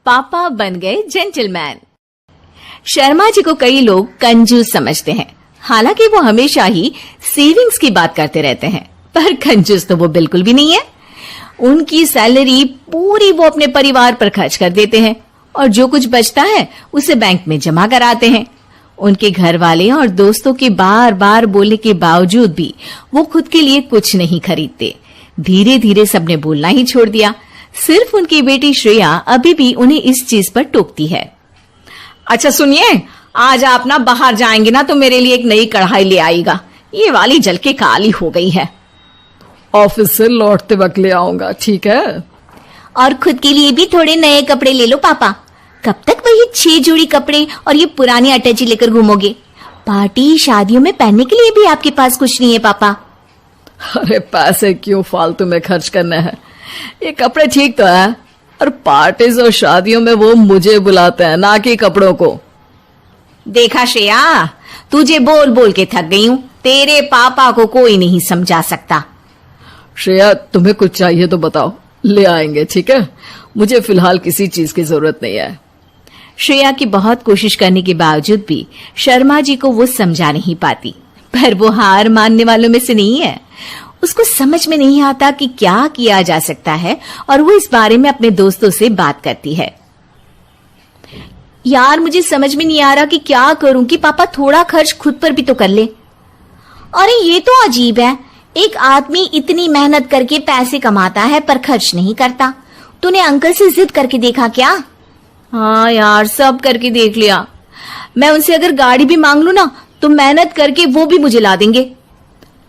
पापा बन गए जेंटलमैन। शर्मा जी को कई लोग कंजूस समझते हैं, हालांकि वो हमेशा ही सेविंग्स की बात करते रहते हैं, पर कंजूस तो वो बिल्कुल भी नहीं है। उनकी सैलरी पूरी वो अपने परिवार पर खर्च कर देते हैं और जो कुछ बचता है उसे बैंक में जमा कराते हैं। उनके घर वाले और दोस्तों के बार बार बोलने के बावजूद भी वो खुद के लिए कुछ नहीं खरीदते। धीरे धीरे सबने बोलना ही छोड़ दिया। सिर्फ उनकी बेटी श्रेया अभी भी उन्हें इस चीज पर टोकती है। अच्छा सुनिए, आज आप ना बाहर जाएंगे ना तो मेरे लिए एक नई कढ़ाई ले आएगा, ये वाली जल के काली हो गई है। ऑफिस से लौटते वक्त ले आऊंगा, ठीक है? और खुद के लिए भी थोड़े नए कपड़े ले लो पापा। कब तक वही 6 जोड़ी कपड़े और ये पुरानी अटैची लेकर घूमोगे? पार्टी शादियों में पहनने के लिए भी आपके पास कुछ नहीं है पापा। अरे पैसे क्यों फालतू में खर्च करने हैं, ये कपड़े ठीक तो है, और पार्टीज और शादियों में वो मुझे बुलाते हैं, ना कि कपड़ों को। देखा श्रेया, तुझे बोल बोल के थक गई हूँ, तेरे पापा को कोई नहीं समझा सकता। श्रेया, तुम्हें कुछ चाहिए तो बताओ, ले आएंगे, ठीक है? मुझे फिलहाल किसी चीज की जरूरत नहीं है। श्रेया की बहुत कोशिश करने के बावजूद भी शर्मा जी को वो समझा नहीं पाती, पर वो हार मानने वालों में से नहीं है। उसको समझ में नहीं आता कि क्या किया जा सकता है और वो इस बारे में अपने दोस्तों से बात करती है। यार, मुझे समझ में नहीं आ रहा कि क्या करूं कि पापा थोड़ा खर्च खुद पर भी तो कर ले। अरे ये तो अजीब है, एक आदमी इतनी मेहनत करके पैसे कमाता है पर खर्च नहीं करता। तूने अंकल से जिद करके देखा क्या? हाँ यार, सब करके देख लिया। मैं उनसे अगर गाड़ी भी मांग लूं ना तो मेहनत करके वो भी मुझे ला देंगे।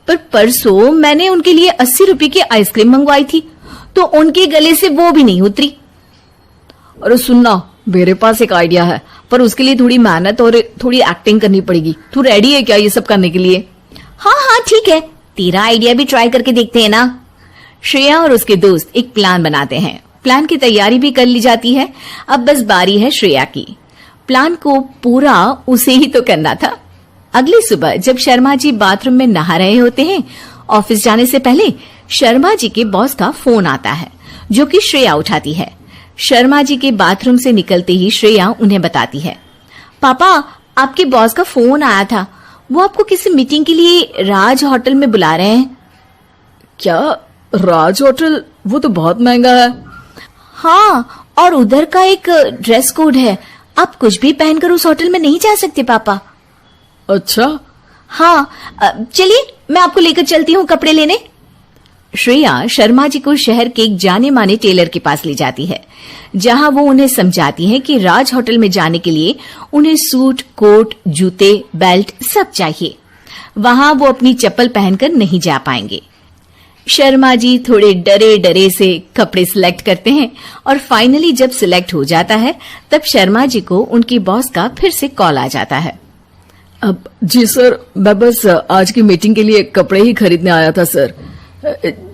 पर परसों मैंने उनके लिए 80 रुपए की आइसक्रीम मंगवाई थी तो उनके गले से वो भी नहीं उतरी। अरे सुनना, मेरे पास एक आइडिया है, पर उसके लिए थोड़ी मेहनत और थोड़ी एक्टिंग करनी पड़ेगी। तू रेडी है क्या ये सब करने के लिए? हाँ हाँ ठीक है, तेरा आइडिया भी ट्राई करके देखते हैं ना। श्रेया और उसके दोस्त एक प्लान बनाते हैं। प्लान की तैयारी भी कर ली जाती है। अब बस बारी है श्रेया की। प्लान को पूरा उसे ही तो करना था। अगली सुबह जब शर्मा जी बाथरूम में नहा रहे होते हैं, ऑफिस जाने से पहले शर्मा जी के बॉस का फोन आता है, जो कि श्रेया उठाती है। शर्मा जी के बाथरूम से निकलते ही श्रेया उन्हें बताती है, पापा आपके बॉस का फोन आया था, वो आपको किसी मीटिंग के लिए राज होटल में बुला रहे हैं। क्या? राज होटल? वो तो बहुत महंगा है। हाँ, और उधर का एक ड्रेस कोड है, आप कुछ भी पहनकर उस होटल में नहीं जा सकते पापा। अच्छा? हाँ, चलिए मैं आपको लेकर चलती हूँ कपड़े लेने। श्रेया शर्मा जी को शहर के एक जाने माने टेलर के पास ले जाती है, जहां वो उन्हें समझाती है कि राज होटल में जाने के लिए उन्हें सूट, कोट, जूते, बेल्ट सब चाहिए। वहां वो अपनी चप्पल पहनकर नहीं जा पाएंगे। शर्मा जी थोड़े डरे डरे से कपड़े सिलेक्ट करते हैं और फाइनली जब सिलेक्ट हो जाता है तब शर्मा जी को उनकी बॉस का फिर से कॉल आ जाता है। अब जी सर, मैं बस आज की मीटिंग के लिए कपड़े ही खरीदने आया था सर।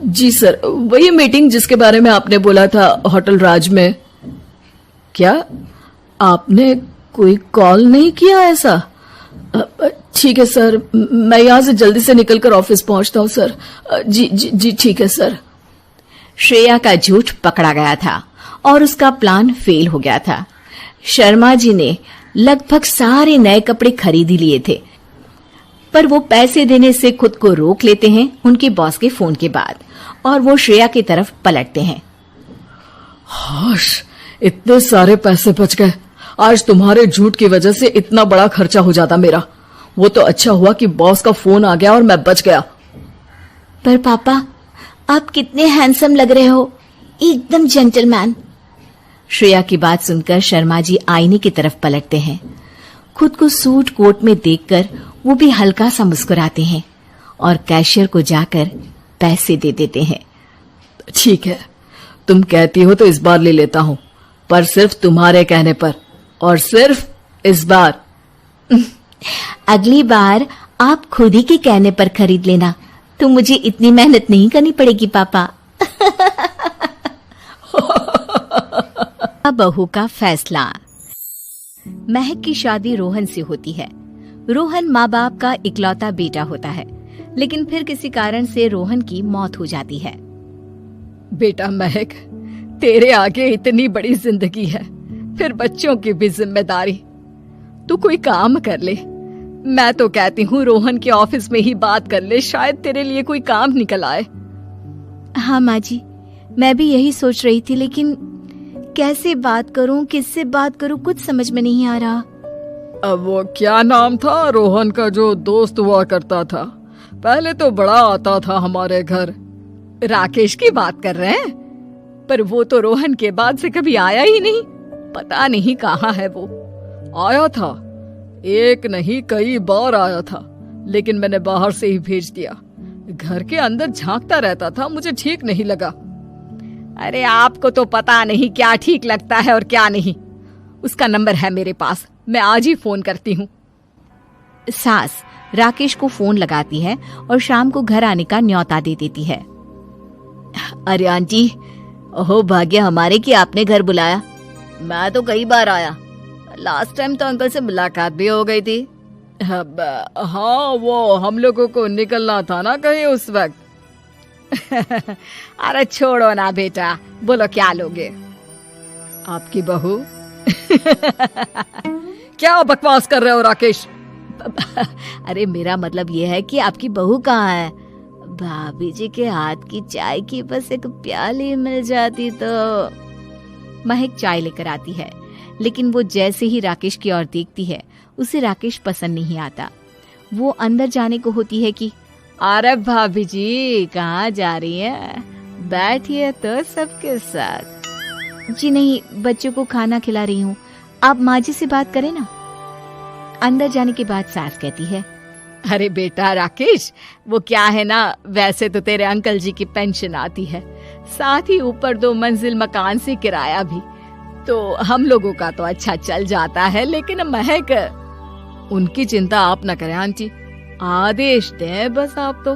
जी सर, वही मीटिंग जिसके बारे में आपने बोला था होटल राज में। क्या आपने कोई कॉल नहीं किया ऐसा? ठीक है सर, मैं यहाँ से जल्दी से निकलकर ऑफिस पहुंचता हूँ सर। जी जी जी ठीक है सर। श्रेया का झूठ पकड़ा गया था और उसका प्लान फेल हो गया था। शर्मा जी ने लगभग सारे नए कपड़े खरीद ही लिए थे, पर वो पैसे देने से खुद को रोक लेते हैं उनके बॉस के फोन के बाद, और वो श्रेया की तरफ पलटते हैं। हाश, इतने सारे पैसे बच गए। आज तुम्हारे झूठ की वजह से इतना बड़ा खर्चा हो जाता मेरा। वो तो अच्छा हुआ कि बॉस का फोन आ गया और मैं बच गया। पर पापा, आप कितने हैंडसम लग रहे हो, एकदम जेंटलमैन। श्रेया की बात सुनकर शर्मा जी आईने की तरफ पलटते हैं। खुद को सूट कोट में देखकर वो भी हल्का सा मुस्कुराते हैं और कैशियर को जाकर पैसे दे देते हैं। ठीक है, तुम कहती हो तो इस बार ले लेता हूँ, पर सिर्फ तुम्हारे कहने पर, और सिर्फ इस बार। अगली बार आप खुद ही के कहने पर खरीद लेना, तो मुझे इतनी मेहनत नहीं करनी पड़ेगी पापा। बहू का फैसला। महक की शादी रोहन से होती है। रोहन माँ बाप का इकलौता बेटा होता है, लेकिन फिर किसी कारण से रोहन की मौत हो जाती है। बेटा महक, तेरे आगे इतनी बड़ी जिंदगी है, फिर बच्चों की भी जिम्मेदारी। तू कोई काम कर ले। मैं तो कहती हूँ रोहन के ऑफिस में ही बात कर ले, शायद तेरे लिए कोई काम निकल आए। हाँ माँ जी, मैं भी यही सोच रही थी, लेकिन कैसे बात करूं, किससे बात करूं, कुछ समझ में नहीं आ रहा। अब वो क्या नाम था रोहन का जो दोस्त हुआ करता था, पहले तो बड़ा आता था हमारे घर। राकेश की बात कर रहे हैं? पर वो तो रोहन के बाद से कभी आया ही नहीं, पता नहीं कहाँ है वो। आया था, एक नहीं कई बार आया था, लेकिन मैंने बाहर से ही भेज दिया। घर के अंदर झांकता रहता था, मुझे ठीक नहीं लगा। अरे आपको तो पता नहीं क्या ठीक लगता है और क्या नहीं। उसका नंबर है मेरे पास, मैं आज ही फोन करती हूँ। सास राकेश को फोन लगाती है और शाम को घर आने का न्योता दे देती है। अरे आंटी, ओहो भाग्य हमारे कि आपने घर बुलाया। मैं तो कई बार आया, लास्ट टाइम तो अंकल से मुलाकात भी हो गई थी। हाँ, वो हम लोगों को निकलना था ना कहीं उस वक्त। अरे छोड़ो ना बेटा, बोलो क्या लोगे? आपकी बहू। क्या बकवास कर रहे हो राकेश? अरे मेरा मतलब ये है कि आपकी बहू कहाँ है? भाभी जी के हाथ की चाय की बस एक प्याली मिल जाती तो। महक चाय लेकर आती है, लेकिन वो जैसे ही राकेश की ओर देखती है उसे राकेश पसंद नहीं आता। वो अंदर जाने को होती है कि अरे भाभी जी कहाँ जा रही है, बैठिए तो सबके साथ। जी नहीं, बच्चों को खाना खिला रही हूँ, आप माँ जी से बात करें ना। अंदर जाने के बाद सास कहती है, अरे बेटा राकेश, वो क्या है ना, वैसे तो तेरे अंकल जी की पेंशन आती है, साथ ही ऊपर 2 मंजिल मकान से किराया भी, तो हम लोगों का तो अच्छा चल जाता है। लेकिन महक, उनकी चिंता आप न करें आंटी, आदेश दें बस आप तो।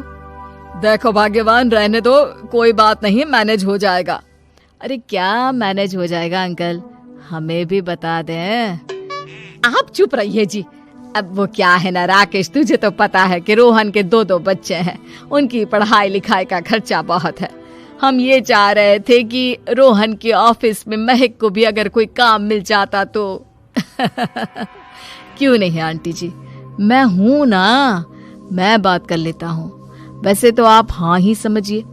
देखो भाग्यवान, रहने दो, कोई बात नहीं, मैनेज हो जाएगा। अरे क्या मैनेज हो जाएगा अंकल, हमें भी बता दें। आप चुप रहिए जी। अब वो क्या है ना राकेश, तुझे तो पता है कि रोहन के 2 बच्चे हैं, उनकी पढ़ाई लिखाई का खर्चा बहुत है। हम ये चाह रहे थे कि रोहन के ऑफिस में महक को भी अगर कोई काम मिल जाता तो। क्यों नहीं आंटी जी, मैं हूं ना, मैं बात कर लेता हूँ। वैसे तो आप हाँ ही समझिए।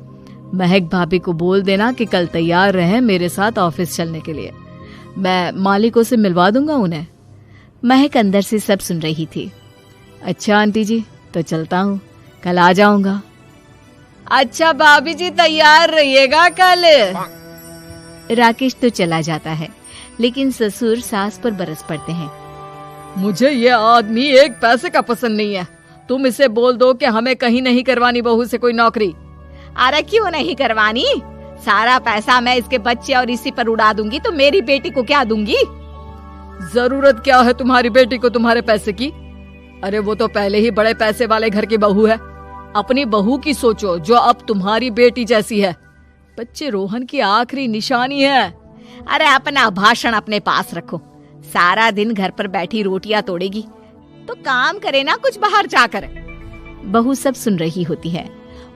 महक भाभी को बोल देना कि कल तैयार रहें मेरे साथ ऑफिस चलने के लिए। मैं मालिकों से मिलवा दूंगा उन्हें। महक अंदर से सब सुन रही थी। अच्छा आंटी जी, तो चलता हूँ, कल आ जाऊंगा। अच्छा भाभी जी, तैयार रहिएगा कल। राकेश तो चला जाता है, लेकिन ससुर सास पर बरस पड़ते हैं। मुझे ये आदमी एक पैसे का पसंद नहीं है। तुम इसे बोल दो कि हमें कहीं नहीं करवानी बहू से कोई नौकरी। अरे क्यों नहीं करवानी, सारा पैसा मैं इसके बच्चे और इसी पर उड़ा दूंगी, तो मेरी बेटी को क्या दूंगी? जरूरत क्या है तुम्हारी बेटी को तुम्हारे पैसे की? अरे वो तो पहले ही बड़े पैसे वाले घर की बहू है। अपनी बहू की सोचो जो अब तुम्हारी बेटी जैसी है। बच्चे रोहन की आखिरी निशानी है। अरे अपना भाषण अपने पास रखो, सारा दिन घर पर बैठी रोटियां तोड़ेगी, तो काम करे ना कुछ बाहर जाकर। बहू सब सुन रही होती है।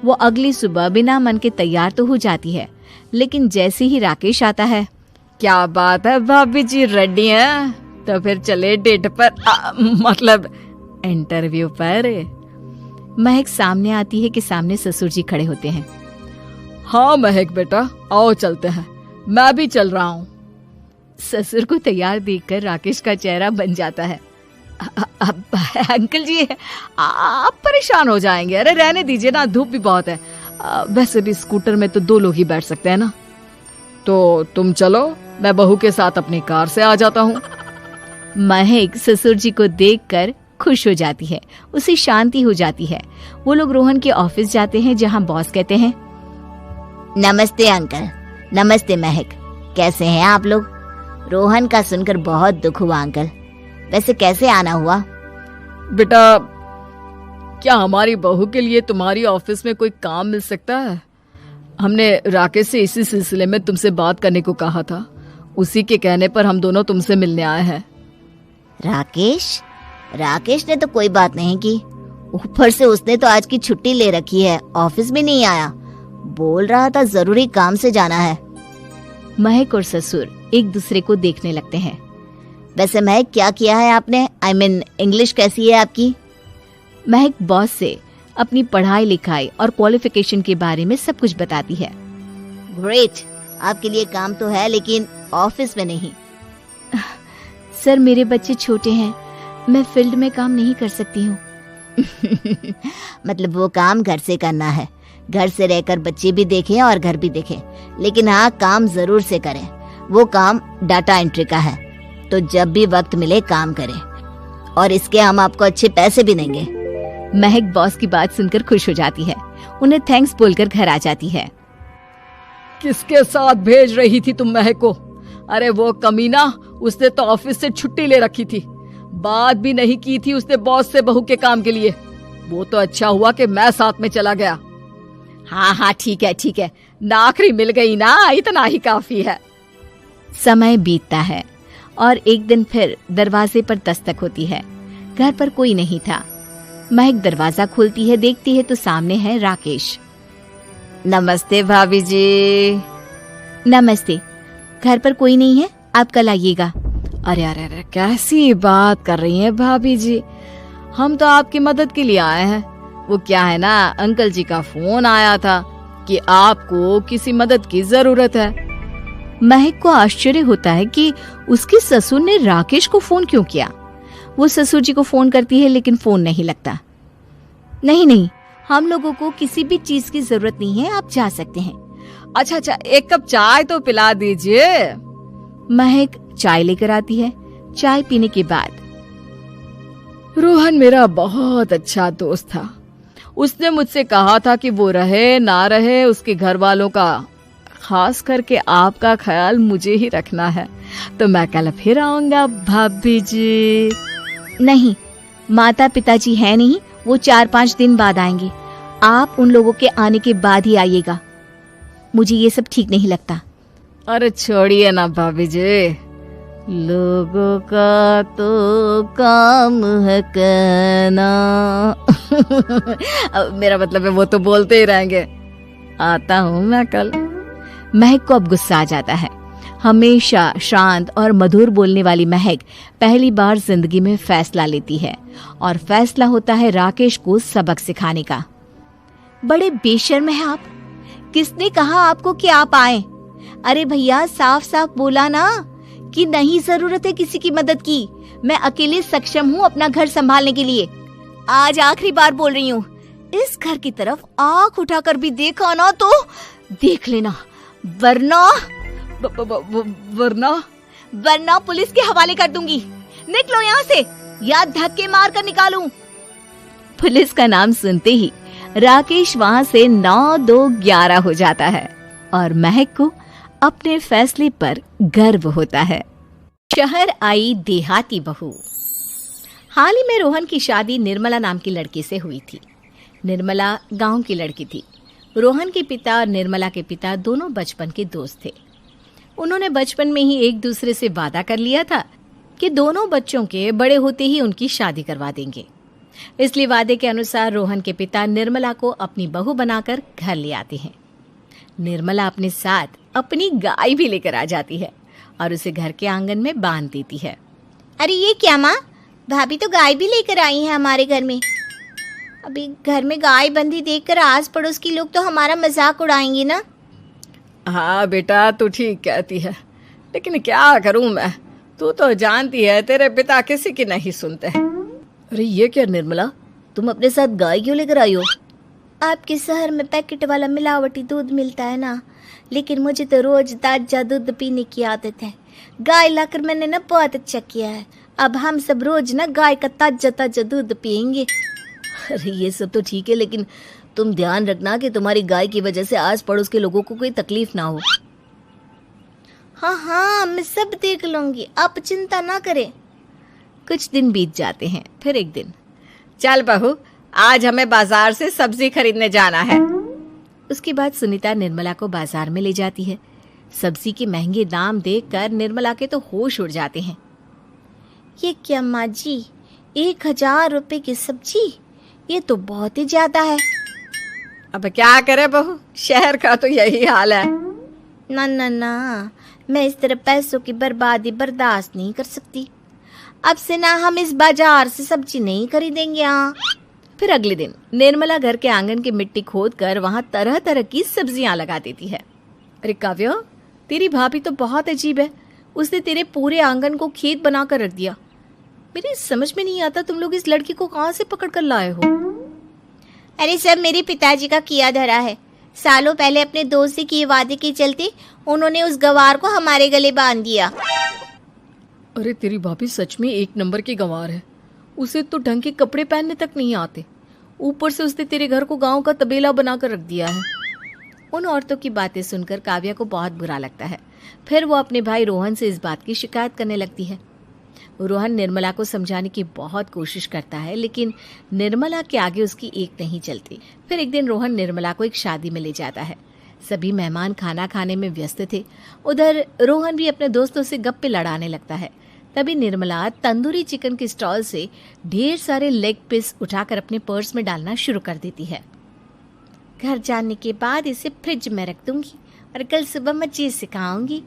वो अगली सुबह बिना मन के तैयार तो हो जाती है, लेकिन जैसे ही राकेश आता है, क्या बात है भाभी जी, रेडी हैं? तो फिर चले डेट पर, मतलब इंटरव्यू पर। महक सामने आती है कि सामने ससुर जी खड़े होते हैं। हाँ महक बेटा, आओ चलते हैं, मैं भी चल रहा हूँ। ससुर को तैयार देखकर राकेश का चेहरा बन जाता है। अंकल जी आप परेशान हो जाएंगे। अरे रहने दीजिए ना, धूप भी बहुत है। वैसे भी स्कूटर में तो 2 लोग ही बैठ सकते हैं ना। तो तुम चलो, मैं बहू के साथ अपनी कार से आ जाता हूँ। महक ससुर जी को देखकर खुश हो जाती है, उसे शांति हो जाती है। वो लोग रोहन के ऑफिस जाते हैं, जहाँ बॉस कहते हैं, नमस्ते अंकल। नमस्ते महक, कैसे हैं आप लोग? रोहन का सुनकर बहुत दुख हुआ अंकल, वैसे कैसे आना हुआ? बेटा, क्या हमारी बहू के लिए तुम्हारी ऑफिस में कोई काम मिल सकता है? हमने राकेश से इसी सिलसिले में तुमसे बात करने को कहा था, उसी के कहने पर हम दोनों तुमसे मिलने आए हैं। राकेश ने तो कोई बात नहीं की, ऊपर से उसने तो आज की छुट्टी ले रखी है, ऑफिस भी नहीं आया, बोल रहा था जरूरी काम से जाना है। महक और ससुर एक दूसरे को देखने लगते हैं। वैसे महक, क्या किया है आपने? आई मीन इंग्लिश कैसी है आपकी? महक बॉस से अपनी पढ़ाई लिखाई और क्वालिफिकेशन के बारे में सब कुछ बताती है। ग्रेट, आपके लिए काम तो है लेकिन ऑफिस में नहीं। सर, मेरे बच्चे छोटे हैं, मैं फील्ड में काम नहीं कर सकती हूँ। मतलब वो काम घर से करना है, घर से रहकर बच्चे भी देखें और घर भी देखें, लेकिन हाँ काम जरूर से करें। वो काम डाटा एंट्री का है, तो जब भी वक्त मिले काम करें, और इसके हम आपको अच्छे पैसे भी देंगे। महक बॉस की बात सुनकर खुश हो जाती है, उन्हें थैंक्स बोलकर घर आ जाती है। किसके साथ भेज रही थी तुम महक को? अरे वो कमीना, उसने तो ऑफिस से छुट्टी ले रखी थी, बात भी नहीं की थी उसने बॉस से बहू के काम के लिए। वो तो अच्छा हुआ कि मैं साथ में चला गया। हाँ ठीक है, नौकरी मिल गई ना, इतना ही काफी है। समय बीतता है और एक दिन फिर दरवाजे पर दस्तक होती है। घर पर कोई नहीं था। महक दरवाजा खोलती है, देखती है तो सामने है राकेश। नमस्ते भाभी जी। नमस्ते, घर पर कोई नहीं है, आप कल आइएगा। अरे कैसी बात कर रही हैं भाभी जी, हम तो आपकी मदद के लिए आए हैं। वो क्या है ना, अंकल जी का फोन आया था कि आपको किसी मदद की जरूरत है। महक को आश्चर्य होता है कि उसके ससुर ने राकेश को फोन क्यों किया। वो ससुर जी को फोन करती है लेकिन फोन नहीं लगता। नहीं, हम लोगों को किसी भी चीज की जरूरत नहीं है, आप जा सकते हैं। अच्छा, एक कप चाय तो पिला दीजिए। महक चाय लेकर आती है। चाय पीने के बाद, रोहन मेरा बहुत अच्छा दोस्त था, उसने मुझसे कहा था कि वो रहे ना रहे उसके घर वालों का, खास करके आपका ख्याल मुझे ही रखना है, तो मैं कल फिर आऊंगा भाभी जी। नहीं, माता पिताजी है नहीं, वो 4-5 दिन बाद आएंगे। आप उन लोगों के आने के बाद ही आइएगा, मुझे ये सब ठीक नहीं लगता। अरे छोड़िए ना भाभी जी, लोगों का तो काम है कहना। मेरा मतलब है वो तो बोलते ही रहेंगे। आता हूँ मैं कल। महक को अब गुस्सा आ जाता है। हमेशा शांत और मधुर बोलने वाली महक पहली बार जिंदगी में फैसला लेती है, और फैसला होता है राकेश को सबक सिखाने का। बड़े बेशर्म हैं आप, किसने कहा आपको कि आप आए? अरे भैया, साफ साफ बोला ना कि नहीं जरूरत है किसी की मदद की, मैं अकेले सक्षम हूँ अपना घर संभालने के लिए। आज आखिरी बार बोल रही हूँ, इस घर की तरफ आंख उठाकर भी देखा ना तो देख लेना, वरना पुलिस के हवाले कर दूंगी। निकलो यहाँ से, या धक्के मार कर निकालूं। पुलिस का नाम सुनते ही राकेश वहाँ से 9-2-11 हो जाता है, और महक को अपने फैसले पर गर्व होता है। शहर आई देहाती बहू। हाल ही में रोहन की शादी निर्मला नाम की लड़की से हुई थी। निर्मला गांव की लड़की थी। रोहन के पिता और निर्मला के पिता दोनों बचपन के दोस्त थे। उन्होंने बचपन में ही एक दूसरे से वादा कर लिया था कि दोनों बच्चों के बड़े होते ही उनकी शादी करवा देंगे। इसलिए वादे के अनुसार रोहन के पिता निर्मला को अपनी बहू बनाकर घर ले आते हैं। निर्मला अपने साथ अपनी गाय भी लेकर आ जाती है और उसे घर के आंगन में बांध देती है। अरे ये क्या माँ, भाभी तो गाय भी लेकर आई है हमारे घर में। अभी घर में गाय बंधी देखकर आस पड़ोस के लोग तो हमारा मजाक उड़ाएंगे ना। हाँ बेटा, तू ठीक कहती है, लेकिन क्या करूं मैं, तू तो जानती है तेरे पिता किसी की नहीं सुनते। अरे ये क्या निर्मला, तुम अपने साथ गाय क्यों लेकर आई हो? आपके शहर में पैकेट वाला मिलावटी दूध मिलता है ना, लेकिन मुझे तो रोज ताजा दूध पीने की आदत है। गाय लाकर मैंने ना बहुत अच्छा किया है। अब हम सब रोज ना गाय का ताजा ताजा दूध पियेंगे। अरे ये सब तो ठीक है, लेकिन तुम ध्यान रखना कि तुम्हारी गाय की वजह से आस पड़ोस के लोगों को कोई तकलीफ ना हो। हाँ, मैं सब देख लूंगी, आप चिंता ना करें। कुछ दिन बीत जाते हैं। फिर एक दिन, चल बहू, आज हमें बाजार से सब्जी खरीदने जाना है। उसके बाद सुनीता निर्मला को बाजार में ले जाती है। सब्जी के महंगे दाम देखकर निर्मला के तो होश उड़ जाते हैं। ये क्या माँ जी, 1000 रुपए की सब्जी, ये तो बहुत ही ज्यादा है। अब क्या करे बहू, शहर का तो यही हाल है। ना, मैं इस तरह पैसों की बर्बादी बर्दाश्त नहीं कर सकती। अब से ना हम इस बाजार से सब्जी नहीं खरीदेंगे। हाँ। फिर अगले दिन निर्मला घर के आंगन की मिट्टी खोद कर वहां तरह तरह की सब्जियां लगा देती है। अरे काव्या, तेरी भाभी तो बहुत अजीब है। उसने तेरे पूरे आंगन को खेत बना कर रख दिया। मेरी समझ में नहीं आता तुम लोग इस लड़की को कहाँ से पकड़ कर लाए हो। अरे सब मेरे पिताजी का किया धरा है। सालों पहले अपने दोस्त से किए वादे के चलते उन्होंने उस गवार को हमारे गले बांध दिया। अरे तेरी भाभी सच में एक नंबर की गंवार है। उसे तो ढंग के कपड़े पहनने तक नहीं आते, ऊपर से उसने तेरे घर को गांव का तबेला बनाकर रख दिया है। उन औरतों की बातें सुनकर काव्या को बहुत बुरा लगता है। फिर वो अपने भाई रोहन से इस बात की शिकायत करने लगती है। रोहन निर्मला को समझाने की बहुत कोशिश करता है, लेकिन निर्मला के आगे उसकी एक नहीं चलती। फिर एक दिन रोहन निर्मला को एक शादी में ले जाता है। सभी मेहमान खाना खाने में व्यस्त थे। उधर रोहन भी अपने दोस्तों से गप्पे लड़ाने लगता है। तभी निर्मला तंदूरी चिकन के स्टॉल से ढेर सारे लेग पीस उठाकर अपने पर्स में डालना शुरू कर देती है। घर जाने के बाद इसे फ्रिज में रख दूंगी और कल सुबह मजे से खाऊंगी।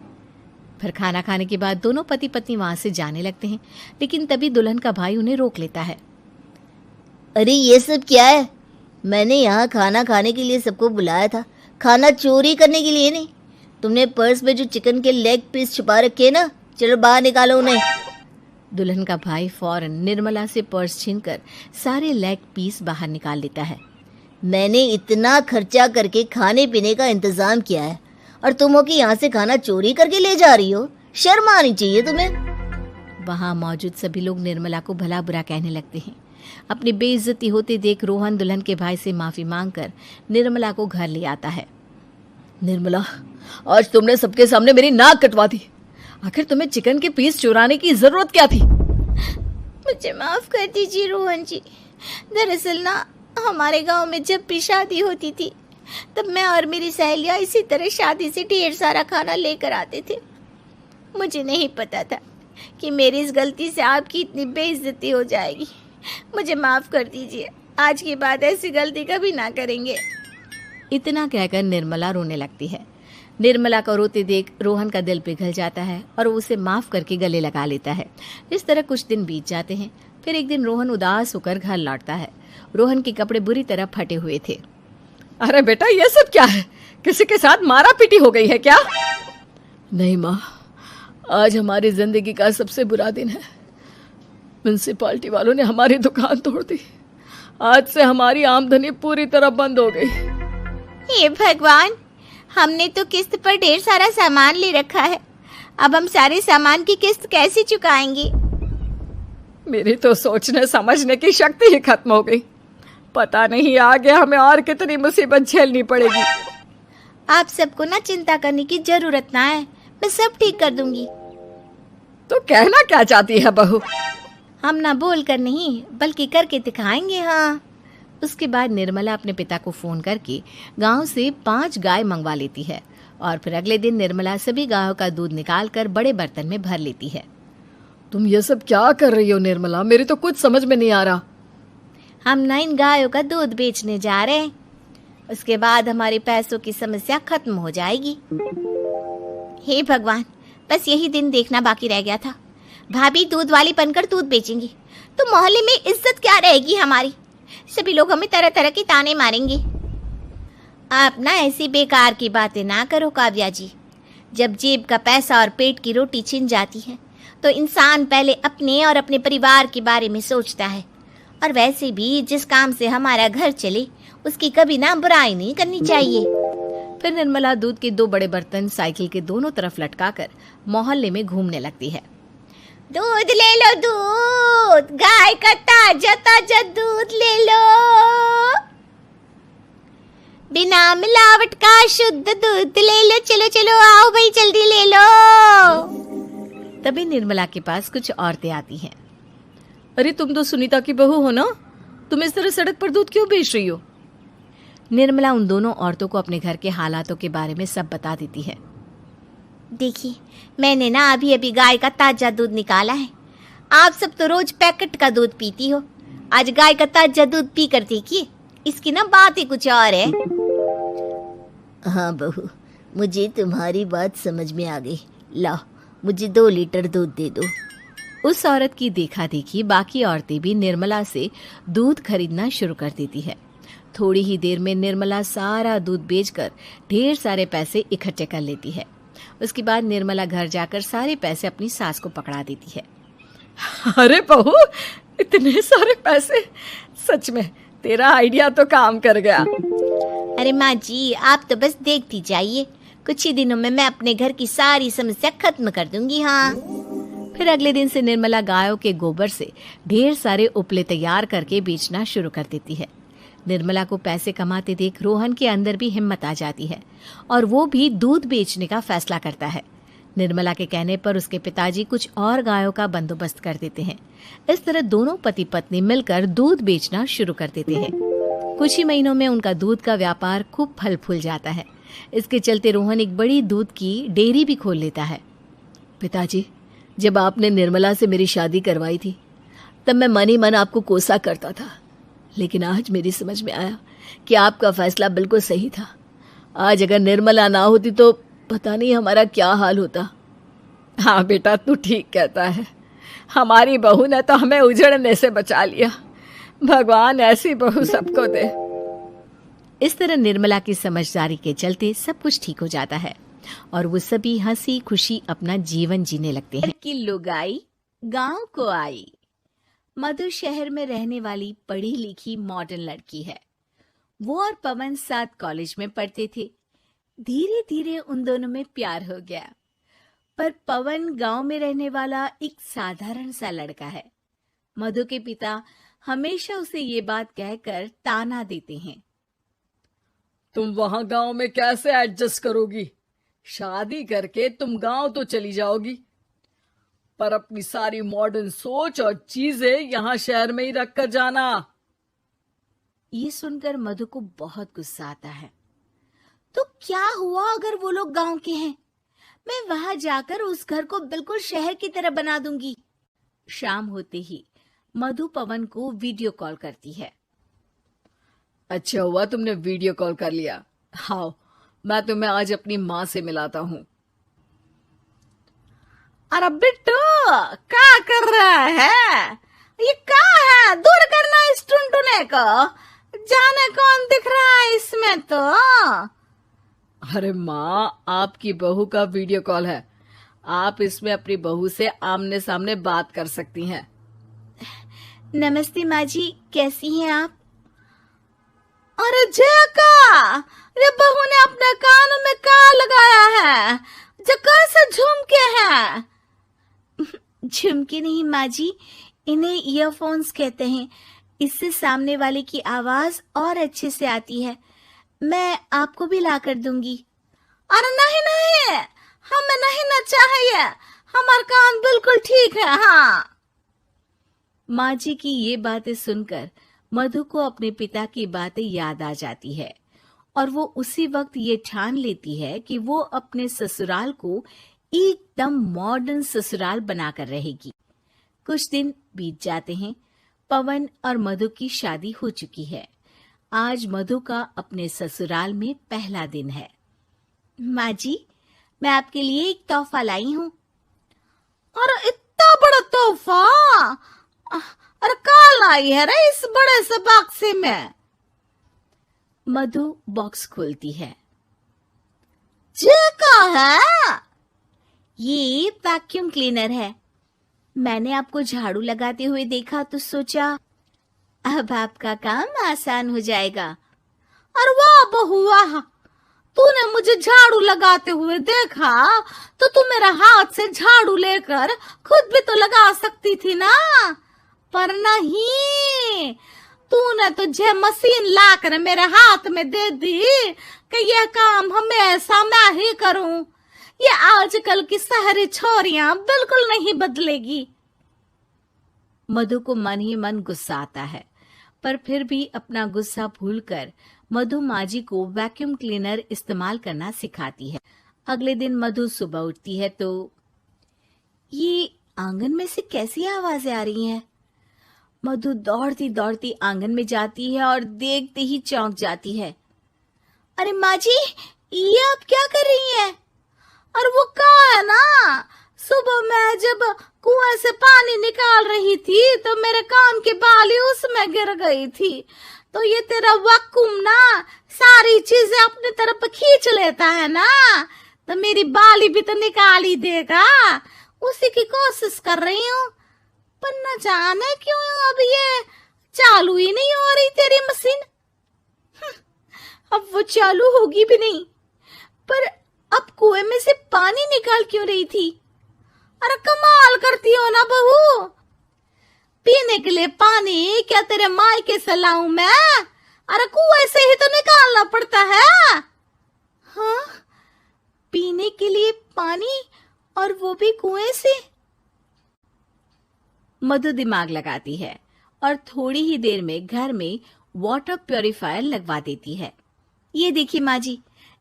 फिर खाना खाने के बाद दोनों पति पत्नी वहां से जाने लगते हैं, लेकिन तभी दुल्हन का भाई उन्हें रोक लेता है। अरे ये सब क्या है? मैंने यहाँ खाना खाने के लिए सबको बुलाया था, खाना चोरी करने के लिए नहीं। तुमने पर्स में जो चिकन के लेग पीस छुपा रखे ना, चलो बाहर निकालो उन्हें। दुल्हन का भाई फौरन निर्मला से पर्स छीनकर सारे लेग पीस बाहर निकाल लेता है। मैंने इतना खर्चा करके खाने पीने का इंतजाम किया है और तुम हो कि यहाँ से खाना चोरी करके ले जा रही हो। शर्म आनी चाहिए तुम्हें। वहां मौजूद सभी लोग निर्मला को भला बुरा कहने लगते हैं। अपनी बेइज्जती होते देख रोहन दुल्हन के भाई से माफी मांगकर निर्मला को घर ले आता है। निर्मला, आज तुमने सबके सामने मेरी नाक कटवा दी। आखिर तुम्हें चिकन के पीस चुराने की जरूरत क्या थी? मुझे माफ कर दीजिए रोहन जी। दरअसल ना, हमारे गांव में जब भी शादी होती थी तब मैं और मेरी सहेलियां इसी तरह शादी से ढेर सारा खाना लेकर आते थे। मुझे नहीं पता था कि मेरी इस गलती से आपकी इतनी बेइज्जती हो जाएगी। मुझे माफ कर दीजिए। आज के बाद ऐसी गलती कभी ना करेंगे। इतना कहकर निर्मला रोने लगती है। निर्मला को रोते देख रोहन का दिल पिघल जाता है और वो उसे माफ करके गले लगा लेता है। इस तरह कुछ दिन बीत जाते हैं। फिर एक दिन रोहन उदास होकर घर लौटता है। रोहन के कपड़े बुरी तरह फटे हुए थे। अरे बेटा, ये सब क्या है? किसी के साथ मारा पीटी हो गई है क्या? नहीं माँ, आज हमारी जिंदगी का सबसे बुरा दिन है। म्युनिसिपालिटी वालों ने हमारी दुकान तोड़ दी। आज से हमारी आमदनी पूरी तरह बंद हो गई। हे भगवान, हमने तो किस्त पर ढेर सारा सामान ले रखा है। अब हम सारे सामान की किस्त कैसे चुकाएंगे? मेरी तो सोचने समझने की शक्ति ही खत्म हो गई। पता नहीं आगे हमें और कितनी मुसीबत झेलनी पड़ेगी। आप सबको ना चिंता करने की जरूरत ना है, मैं सब ठीक कर दूंगी। तो कहना क्या चाहती है बहू? हम ना बोल कर नहीं बल्कि करके दिखाएंगे। हाँ। उसके बाद निर्मला अपने पिता को फोन करके गांव से 5 गाय मंगवा लेती है और फिर अगले दिन निर्मला सभी गायों का दूध निकालकर बड़े बर्तन में भर लेती है। तुम ये सब क्या कर रही हो निर्मला? मेरी तो कुछ समझ में नहीं आ रहा। हम ना इन गायों का दूध बेचने जा रहे हैं। उसके बाद हमारे पैसों की समस्या खत्म हो जाएगी। हे भगवान, बस यही दिन देखना बाकी रह गया था। भाभी दूध वाली बनकर दूध बेचेंगी तो मोहल्ले में इज्जत क्या रहेगी हमारी? सभी लोग हमें तरह तरह के ताने मारेंगे। आप ना ऐसी बेकार की बातें ना करो काव्या जी। जब जेब का पैसा और पेट की रोटी छिन जाती है तो इंसान पहले अपने और अपने परिवार के बारे में सोचता है। और वैसे भी जिस काम से हमारा घर चले उसकी कभी ना बुराई नहीं करनी चाहिए। फिर निर्मला दूध के 2 बड़े बर्तन साइकिल के दोनों तरफ लटकाकर मोहल्ले में घूमने लगती है। दूध ले लो, दूध, गाय का ताजा ताजा दूध ले लो, बिना मिलावट का शुद्ध दूध ले लो। चलो चलो आओ भाई, जल्दी ले लो। तभी निर्मला के पास कुछ औरतें आती हैं। अरे तुम तो सुनीता की बहू हो ना? तुम इस तरह सड़क पर दूध क्यों बेच रही हो? निर्मला उन दोनों औरतों को अपने घर के हालातों के बारे में सब बता देती है। देखिए, मैंने ना अभी अभी गाय का ताजा दूध निकाला है। आप सब तो रोज पैकेट का दूध पीती हो, आज गाय का ताजा दूध पी कर देखिए, इसकी ना बात ही कुछ और है। हाँ बहू, मुझे तुम्हारी बात समझ में आ गई, लो मुझे 2 लीटर दूध दे दो। उस औरत की देखा देखी बाकी औरतें भी निर्मला से दूध खरीदना शुरू कर देती है। थोड़ी ही देर में निर्मला सारा दूध बेचकर ढेर सारे पैसे इकट्ठे कर लेती है। उसके बाद निर्मला घर जाकर सारे पैसे अपनी सास को पकड़ा देती है। अरे बहू, इतने सारे पैसे! सच में तेरा आइडिया तो काम कर गया। अरे माँ जी, आप तो बस देखती जाइए, कुछ ही दिनों में मैं अपने घर की सारी समस्या खत्म कर दूंगी। हाँ। फिर अगले दिन से निर्मला गायों के गोबर से ढेर सारे उपले तैयार करके बेचना शुरू कर देती है। निर्मला को पैसे कमाते देख रोहन के अंदर भी हिम्मत आ जाती है और वो भी दूध बेचने का फैसला करता है। निर्मला के कहने पर उसके पिताजी कुछ और गायों का बंदोबस्त कर देते हैं। इस तरह दोनों पति पत्नी मिलकर दूध बेचना शुरू कर देते हैं। कुछ ही महीनों में उनका दूध का व्यापार खूब फल फूल जाता है। इसके चलते रोहन एक बड़ी दूध की डेयरी भी खोल लेता है। पिताजी, जब आपने निर्मला से मेरी शादी करवाई थी तब मैं मन ही मन आपको कोसा करता था, लेकिन आज मेरी समझ में आया कि आपका फैसला बिल्कुल सही था। आज अगर निर्मला ना होती तो पता नहीं हमारा क्या हाल होता। हाँ बेटा, तू ठीक कहता है। हमारी बहू ने तो हमें उजड़ने से बचा लिया। भगवान ऐसी बहू सबको दे। इस तरह निर्मला की समझदारी के चलते सब कुछ ठीक हो जाता है और वो सभी हंसी खुशी अपना जीवन जीने लगते हैं। कि लुगाई गांव को आई। मधु शहर में रहने वाली पढ़ी लिखी मॉडर्न लड़की है। वो और पवन साथ कॉलेज में पढ़ते थे। धीरे धीरे उन दोनों में प्यार हो गया, पर पवन गांव में रहने वाला एक साधारण सा लड़का है। मधु के पिता हमेशा उसे ये बात कहकर ताना देते हैं। तुम वहां गांव में कैसे एडजस्ट करोगी? शादी करके तुम गांव तो चली जाओगी, पर अपनी सारी मॉडर्न सोच और चीजें यहाँ शहर में ही रख कर जाना। ये सुनकर मधु को बहुत गुस्सा आता है। तो क्या हुआ अगर वो लोग गांव के हैं? मैं वहां जाकर उस घर को बिल्कुल शहर की तरह बना दूंगी। शाम होते ही मधु पवन को वीडियो कॉल करती है। अच्छा हुआ तुमने वीडियो कॉल कर लिया। हाँ, मैं तुम्हें आज अपनी माँ से मिलाता हूँ। अरे बिट्टू, क्या कर रहा है? ये क्या है? दूर करना इस टुनटुने को। जाने कौन दिख रहा है इसमें तो। अरे माँ, आपकी बहू का वीडियो कॉल है। आप इसमें अपनी बहू से आमने सामने बात कर सकती हैं। नमस्ते माँ जी, कैसी हैं आप? अरे जेका, ये बहू ने अपने कानों में क्या लगाया है? जो कैसे झुमके हैं? झुमके नहीं माँ जी, इन्हें ईयरफोन्स कहते हैं। इससे सामने वाले की आवाज और अच्छे से आती है। मैं आपको भी ला कर दूंगी। अरे नहीं नहीं, हमें नहीं ना चाहिए। हमारे कान बिल्कुल ठीक है। हाँ। माँ जी की ये बातें सुनकर मधु को अपने पिता की बातें याद आ जाती है और वो उसी वक्त ये ठान लेती है कि वो अपने ससुराल को एकदम मॉडर्न ससुराल बनाकर रहेगी। कुछ दिन बीत जाते हैं। पवन और मधु की शादी हो चुकी है। आज मधु का अपने ससुराल में पहला दिन है। माँ जी, मैं आपके लिए एक तोहफा लाई हूँ। अरे इतना बड़ा तोहफा! अरे क्या लाई है रे इस बड़े से बक्से में? मधु बॉक्स खोलती है। ये क्या है? ये वैक्यूम क्लीनर है। मैंने आपको झाड़ू लगाते हुए देखा तो सोचा अब आपका काम आसान हो जाएगा। अरे वाह बहू वाह, तूने मुझे झाड़ू लगाते हुए देखा तो तू मेरा हाथ से झाड़ू लेकर खुद भी तो लगा सकती थी ना, पर नहीं, तूने तुझे मशीन लाकर मेरे हाथ में दे दी कि यह काम हमेशा मैं ही करूं। ये आजकल की शहरी छोरियां बिल्कुल नहीं बदलेगी। मधु को मन ही मन गुस्सा आता है, पर फिर भी अपना गुस्सा भूलकर मधु माँ जी को वैक्यूम क्लीनर इस्तेमाल करना सिखाती है। अगले दिन मधु सुबह उठती है तो ये आंगन में से कैसी आवाजें आ रही हैं? मधु दौड़ती दौड़ती आंगन में जाती है और देखते ही चौंक जाती है। अरे माँ जी, ये आप क्या कर रही हैं? और वो कहा है ना, सुबह मैं जब कुएं से पानी निकाल रही थी तो मेरे कान की बाली उसमें गिर गई थी। तो ये तेरा वक्कुम ना सारी चीजें अपनी तरफ खींच लेता है ना, तो मेरी बाली भी तो निकाल ही देगा। उसी की कोशिश कर रही हूँ, पर न जाने क्यों अब ये चालू ही नहीं हो रही तेरी मशीन। अब वो चालू होगी भी नहीं। पर अब कुएं में से पानी निकाल क्यों रही थी? अरे कमाल करती हो ना बहू, पीने के लिए पानी क्या तेरे मायके से लाऊं मैं? अरे कुएं से ही तो निकालना पड़ता है। हाँ, पीने के लिए पानी, और वो भी कुएं से। मधु दिमाग लगाती है और थोड़ी ही देर में घर में वाटर प्योरीफायर लगवा देती है। ये देखिए माँ जी,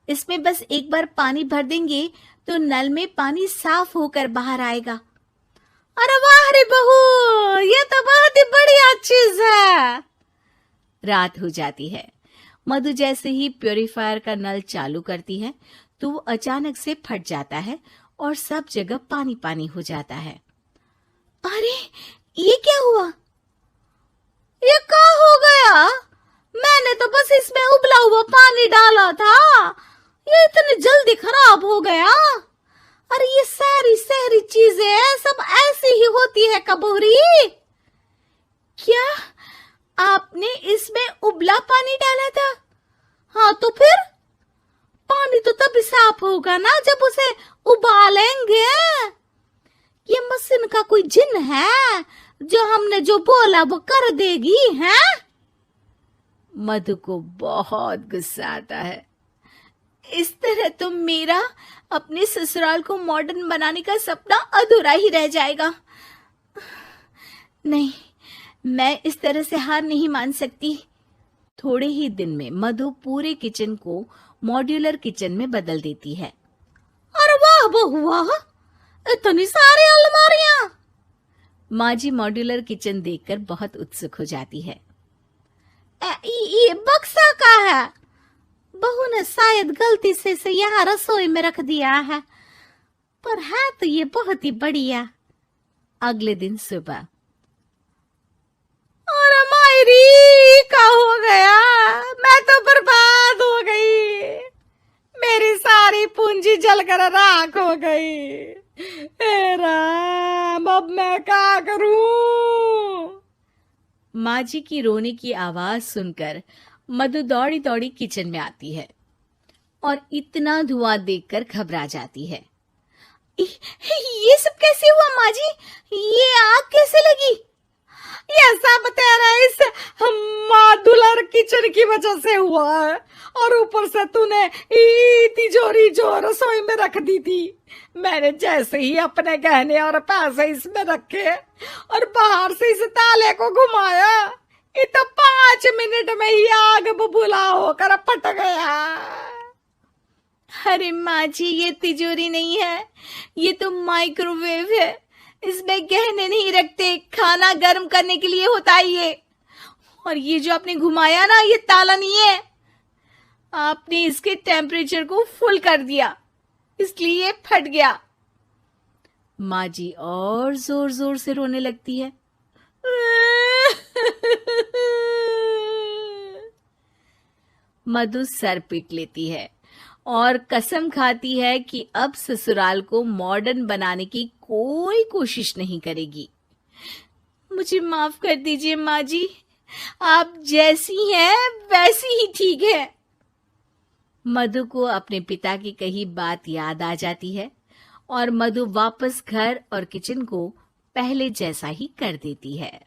इसमें बस एक बार पानी भर देंगे तो नल में पानी साफ होकर बाहर आएगा। अरे वाह रे बहू, ये तो बहुत ही बढ़िया चीज है। रात हो जाती है। मधु जैसे ही प्योरीफायर का नल चालू करती है तो वो अचानक से फट जाता है और सब जगह पानी पानी हो जाता है। अरे ये क्या हुआ? ये क्या हो गया? मैंने तो बस इसमें उबला हुआ पानी डाला था, ये इतनी जल्दी खराब हो गया। अरे ये सारी शहरी चीजें सब ऐसी ही होती है कबूरी। क्या आपने इसमें उबला पानी डाला था? हाँ तो फिर पानी तो तभी साफ होगा ना जब उसे उबालेंगे। ये मशीन का कोई जिन है जो हमने जो बोला वो कर देगी है? मधु को बहुत गुस्सा आता है। इस तरह तो मेरा अपने ससुराल को मॉडर्न बनाने का सपना अधूरा ही रह जाएगा। नहीं, मैं इस तरह से हार नहीं मान सकती। थोड़े ही दिन में मधु पूरे किचन को मॉड्यूलर किचन में बदल देती है। अरे वाह बहुआ, इतनी सारी अलमारियां। माँ जी मॉड्यूलर किचन देखकर बहुत उत्सुक हो जाती है। ये बक्सा का है? बहू ने शायद गलती से इसे यहाँ रसोई में रख दिया है, पर है तो ये बहुत ही बढ़िया। अगले दिन सुबह। अरे मायरी, क्या हो गया? मैं तो बर्बाद हो गई, मेरी सारी पूंजी जलकर राख हो गई। हे राम, अब मैं क्या करूं? माँ जी की रोने की आवाज सुनकर मधु दौड़ी दौड़ी किचन में आती है और इतना धुआं देखकर घबरा जाती है। ये सब कैसे हुआ माँ जी? ये आग कैसे लगी? ये सब तेरा इस मॉड्यूलर किचन की वजह से हुआ है, और ऊपर से तूने तिजोरी जो रसोई में रख दी थी, मैंने जैसे ही अपने गहने और पैसे इसमें रखे और बाहर से इस ताले को घुमाया, ये तो 5 मिनट में ही आग बबूला होकर फट गया। अरे माँ जी, ये तिजोरी नहीं है, ये तो माइक्रोवेव है। इसमें गहने नहीं रखते, खाना गर्म करने के लिए होता है ये। और ये जो आपने घुमाया ना, ये ताला नहीं है, आपने इसके टेम्परेचर को फुल कर दिया, इसलिए ये फट गया। माँ जी और जोर जोर से रोने लगती है। मधु सर पीट लेती है और कसम खाती है कि अब ससुराल को मॉडर्न बनाने की कोई कोशिश नहीं करेगी। मुझे माफ कर दीजिए माँ जी, आप जैसी हैं वैसी ही ठीक है। मधु को अपने पिता की कही बात याद आ जाती है और मधु वापस घर और किचन को पहले जैसा ही कर देती है।